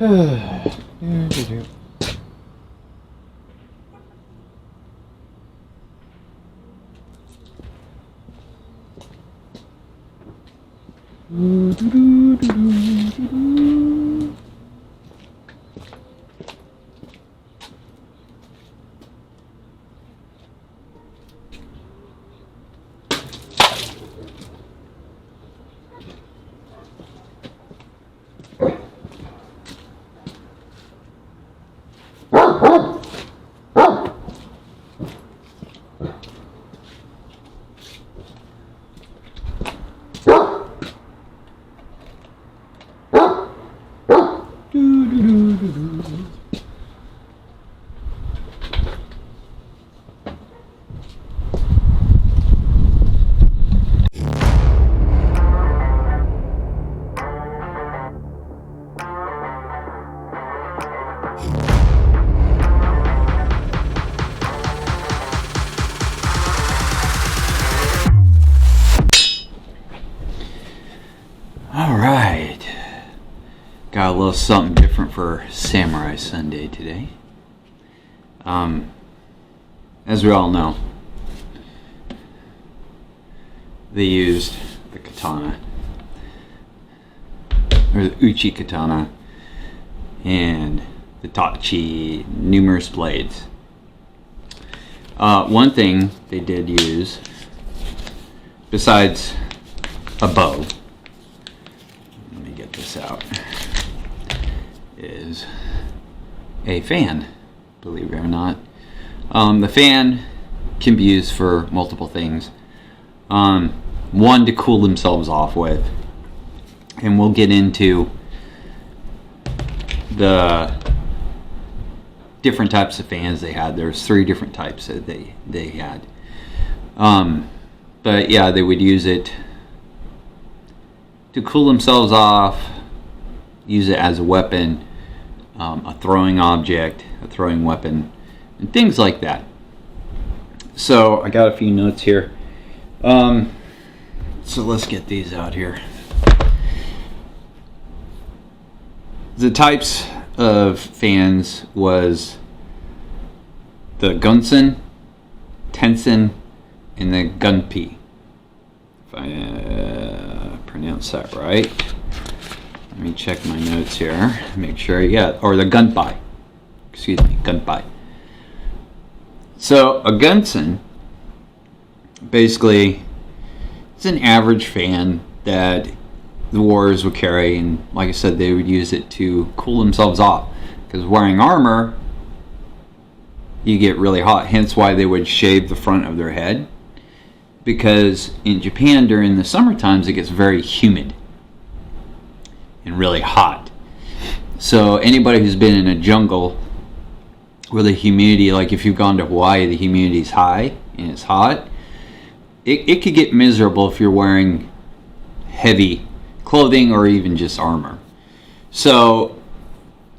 Alright, got a little something different for Samurai Sunday today. As we all know, they used the katana, or the uchi katana, and the tachi, numerous blades. One thing they did use, besides a bow, this out, is a fan, believe it or not. The fan can be used for multiple things. One, to cool themselves off with, and we'll get into the different types of fans they had. There's 3 different types that they had. But yeah, they would use it to cool themselves off, use it as a weapon, a throwing object, a throwing weapon, and things like that. So I got a few notes here. So let's get these out here. The types of fans was the gunsen, tensen, and the gunpi. If I pronounce that right. Let me check my notes here, make sure, yeah, or the gunpai. Excuse me, gunpai. So a gunsen, basically, it's an average fan that the warriors would carry, and like I said, they would use it to cool themselves off. Because wearing armor, you get really hot, hence why they would shave the front of their head. Because in Japan during the summer times it gets very humid and really hot. So anybody who's been in a jungle where the humidity, like if you've gone to Hawaii, the humidity is high and it's hot, it could get miserable if you're wearing heavy clothing or even just armor. So,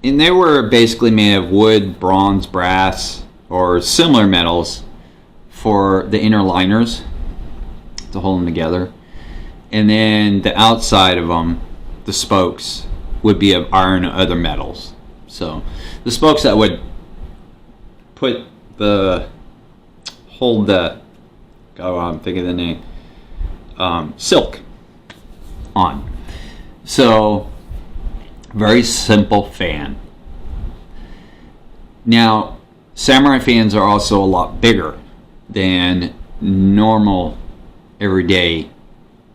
and they were basically made of wood, bronze, brass, or similar metals for the inner liners to hold them together, and then the outside of them, the spokes, would be of iron or other metals. So the spokes that would put the hold the I'm thinking of the name, silk on. So very simple fan. Now samurai fans are also a lot bigger than normal everyday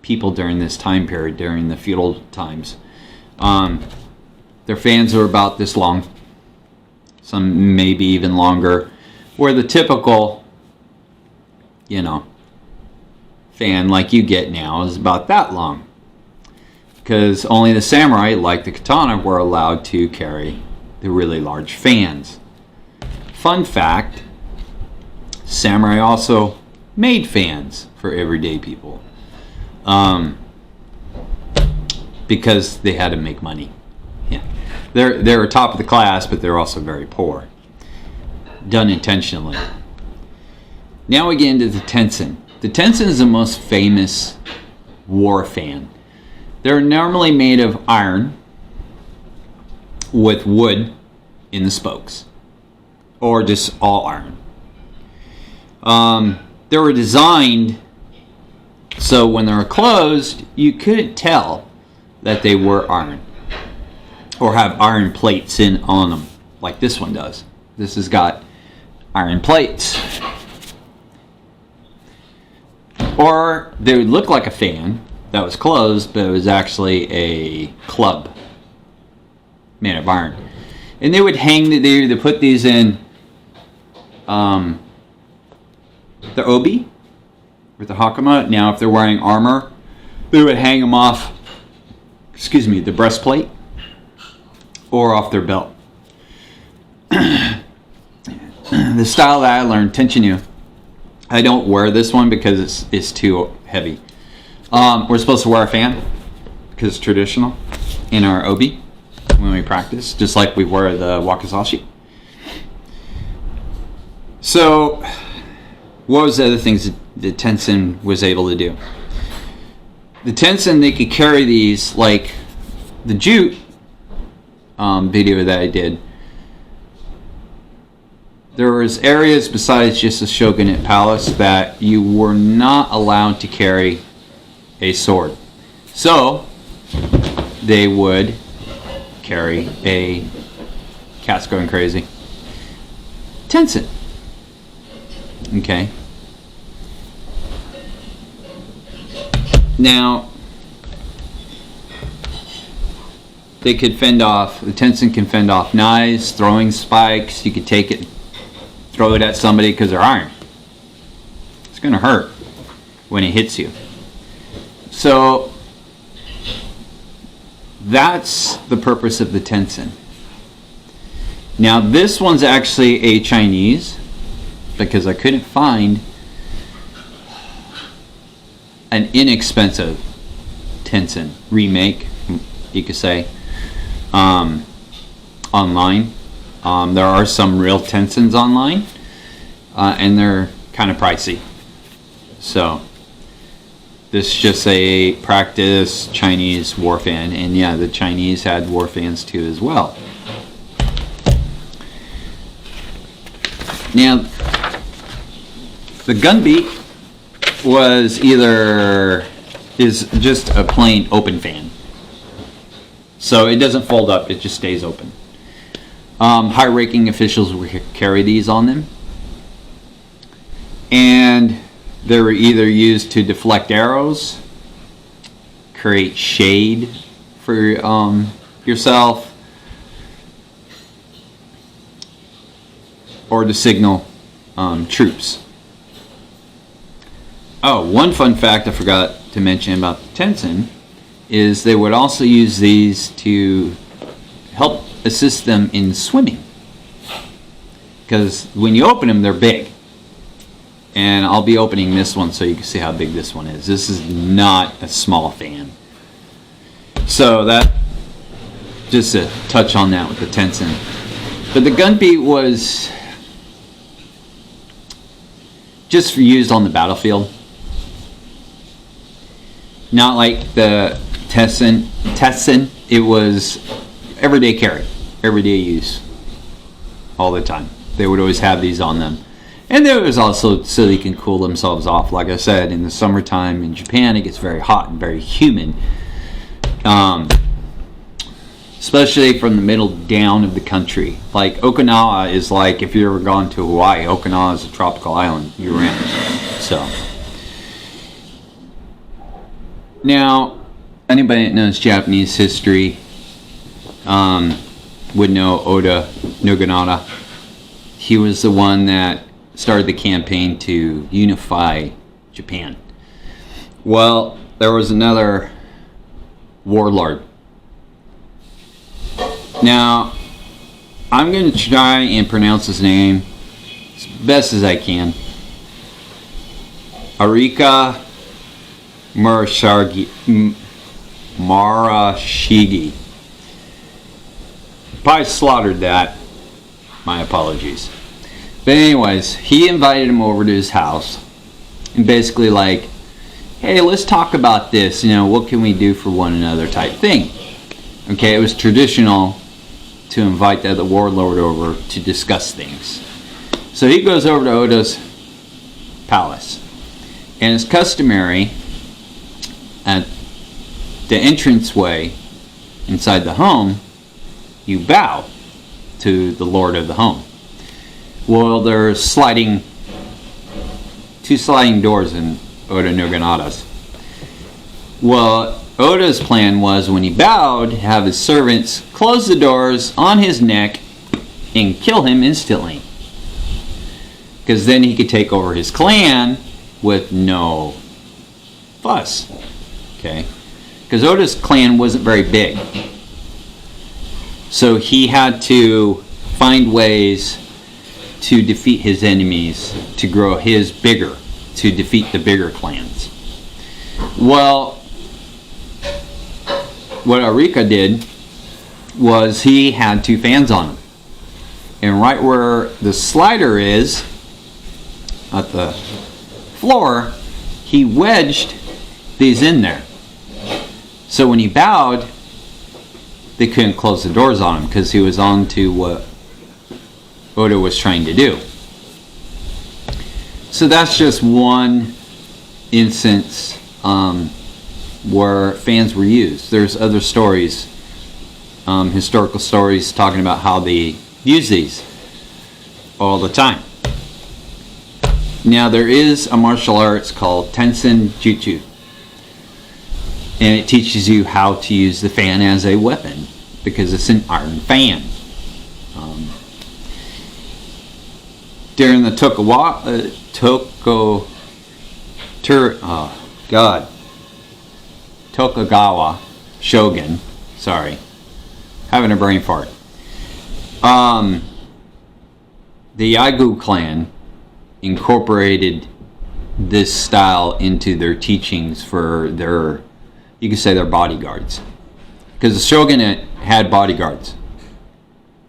people during this time period, during the feudal times. Their fans are about this long, some maybe even longer, where the typical, fan like you get now is about that long, because only the samurai, like the katana, were allowed to carry the really large fans. Fun fact, samurai also made fans for everyday people, because they had to make money. Yeah, they're top of the class, but they're also very poor. Done intentionally. Now we get into the tensen. The tensen is the most famous war fan. They're normally made of iron with wood in the spokes, or just all iron. They were designed so when they were closed, you couldn't tell that they were iron, or have iron plates in on them, like this one does. This has got iron plates. Or they would look like a fan that was closed, but it was actually a club made of iron. And they would hang, they either put these in the obi with the hakama. Now if they're wearing armor, they would hang them off, the breastplate, or off their belt. The style that I learned, Tenshinu, I don't wear this one because it's too heavy. We're supposed to wear a fan because it's traditional in our obi when we practice, just like we wear the wakizashi. So what was the other things that the Tensen was able to do? The Tensen, they could carry these, like the jute video that I did. There was areas besides just the shogunate palace that you were not allowed to carry a sword. So they would carry a, cat's going crazy, Tensen. Okay. Now they could fend off, the Tensen can fend off knives, throwing spikes. You could take it, throw it at somebody because they're iron. It's going to hurt when it hits you. So that's the purpose of the Tensen. Now this one's actually a Chinese, because I couldn't find an inexpensive Tensen remake, you could say, online. There are some real Tensens online, and they're kind of pricey. So this is just a practice Chinese war fan, and yeah, the Chinese had war fans too as well. Now the gun beat is just a plain open fan, so it doesn't fold up, it just stays open. High-ranking officials would carry these on them, and they were either used to deflect arrows, create shade for yourself, or to signal troops. Oh, one fun fact I forgot to mention about the Tensen is they would also use these to help assist them in swimming, because when you open them, they're big. And I'll be opening this one so you can see how big this one is. This is not a small fan. So that, just to touch on that with the Tensen. But the gun beat was just used on the battlefield. Not like the Tensen. It was everyday carry, everyday use, all the time. They would always have these on them. And there was also so they can cool themselves off. Like I said, in the summertime in Japan, it gets very hot and very humid. Especially from the middle down of the country. Like Okinawa is like, if you've ever gone to Hawaii, Okinawa is a tropical island year-round. So now, anybody that knows Japanese history would know Oda Nobunaga. He was the one that started the campaign to unify Japan. Well, there was another warlord. Now, I'm going to try and pronounce his name as best as I can. Arika Marashigi. Probably slaughtered that. My apologies. But anyways, he invited him over to his house and basically like, hey, let's talk about this, what can we do for one another type thing. Okay, it was traditional to invite the other warlord over to discuss things. So he goes over to Oda's palace, and it's customary at the entranceway inside the home, you bow to the lord of the home. Well, there's two sliding doors in Oda Nobunaga's. Well, Oda's plan was, when he bowed, have his servants close the doors on his neck and kill him instantly, because then he could take over his clan with no fuss. Okay, because Oda's clan wasn't very big, so he had to find ways to defeat his enemies, to grow his bigger, to defeat the bigger clans. Well, what Arika did was he had two fans on him, and right where the slider is at the floor, he wedged these in there. So when he bowed, they couldn't close the doors on him, because he was on to what Oda was trying to do. So that's just one instance where fans were used. There's other stories, historical stories, talking about how they use these all the time. Now, there is a martial arts called Tensen Jutsu, and it teaches you how to use the fan as a weapon, because it's an iron fan. During the Tokugawa Shogun, sorry, having a brain fart. The Yagyu clan incorporated this style into their teachings for their, you could say, their bodyguards, because the shogunate had bodyguards.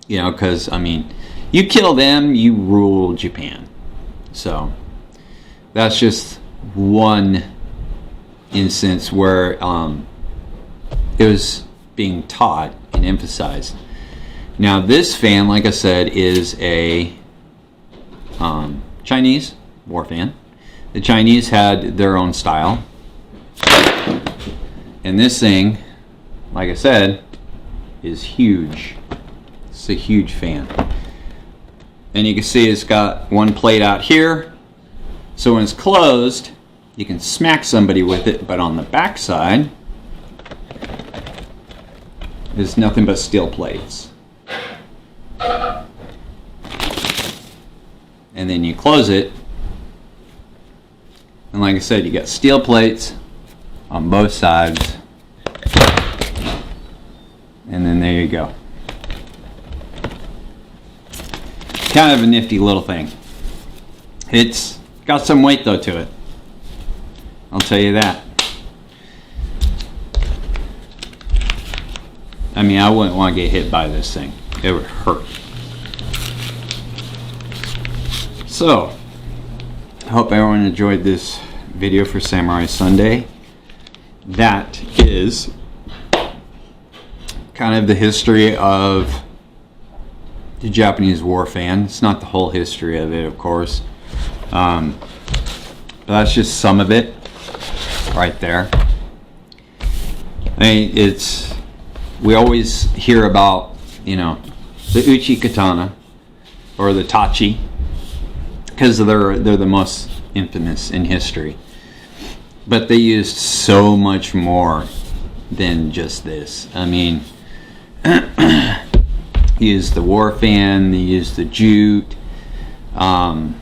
You know, because I mean, you kill them, you rule Japan. So that's just one instance where it was being taught and emphasized. Now, this fan, like I said, is a Chinese war fan. The Chinese had their own style, and this thing, like I said, is huge. It's a huge fan, and you can see it's got one plate out here, so when it's closed you can smack somebody with it, but on the back side is nothing but steel plates. And then you close it, and like I said, you got steel plates on both sides, and then there you go. Kind of a nifty little thing. It's got some weight though to it, I'll tell you that. I mean, I wouldn't want to get hit by this thing. It would hurt. So, I hope everyone enjoyed this video for Samurai Sunday. That is kind of the history of the Japanese war fan. It's not the whole history of it, of course. But that's just some of it right there. I mean, we always hear about, you know, the Uchi katana or the Tachi, because they're the most infamous in history. But they used so much more than just this. I mean, they used the war fan, they used the jute, a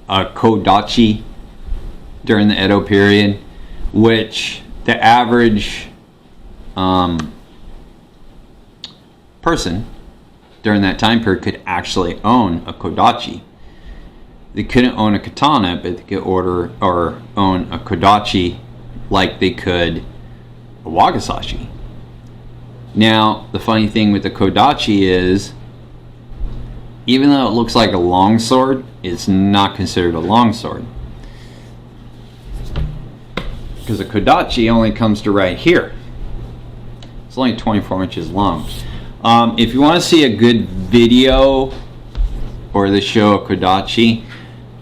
kodachi during the Edo period, which the average person during that time period could actually own a kodachi. They couldn't own a katana, but they could own a kodachi like they could a wakizashi. Now, the funny thing with the kodachi is, even though it looks like a long sword, it's not considered a long sword, because a kodachi only comes to right here. It's It's only 24 inches long. If you want to see a good video or the show Kodachi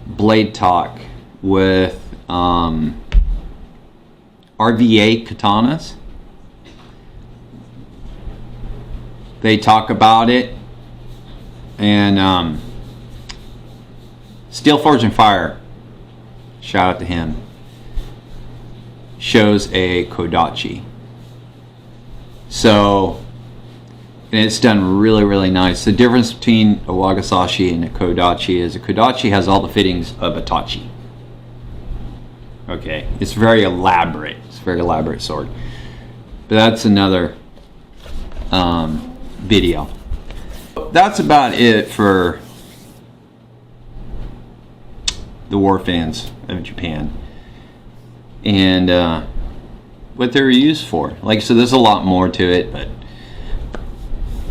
Blade Talk with RVA katanas, they talk about it. And Steel Forge and Fire, shout out to him, shows a Kodachi. So, and it's done really, really nice. The difference between a Wagasashi and a Kodachi is a Kodachi has all the fittings of a Tachi. Okay, it's very elaborate. It's a very elaborate sword. But that's another video. That's about it for the war fans of Japan and what they're used for. Like I said, there's a lot more to it, but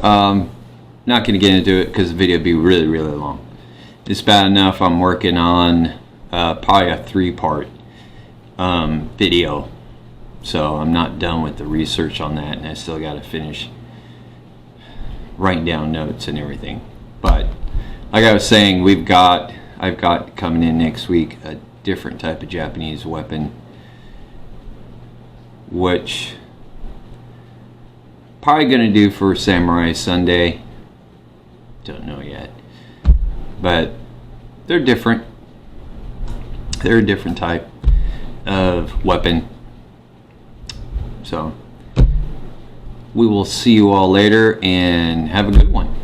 not going to get into it because the video would be really, really long. It's bad enough I'm working on probably a 3-part video, so I'm not done with the research on that, and I still got to finish writing down notes and everything. But like I was saying, I've got coming in next week a different type of Japanese weapon, which probably gonna do for Samurai Sunday. Don't know yet, but they're different. They're a different type of weapon. So we will see you all later, and have a good one.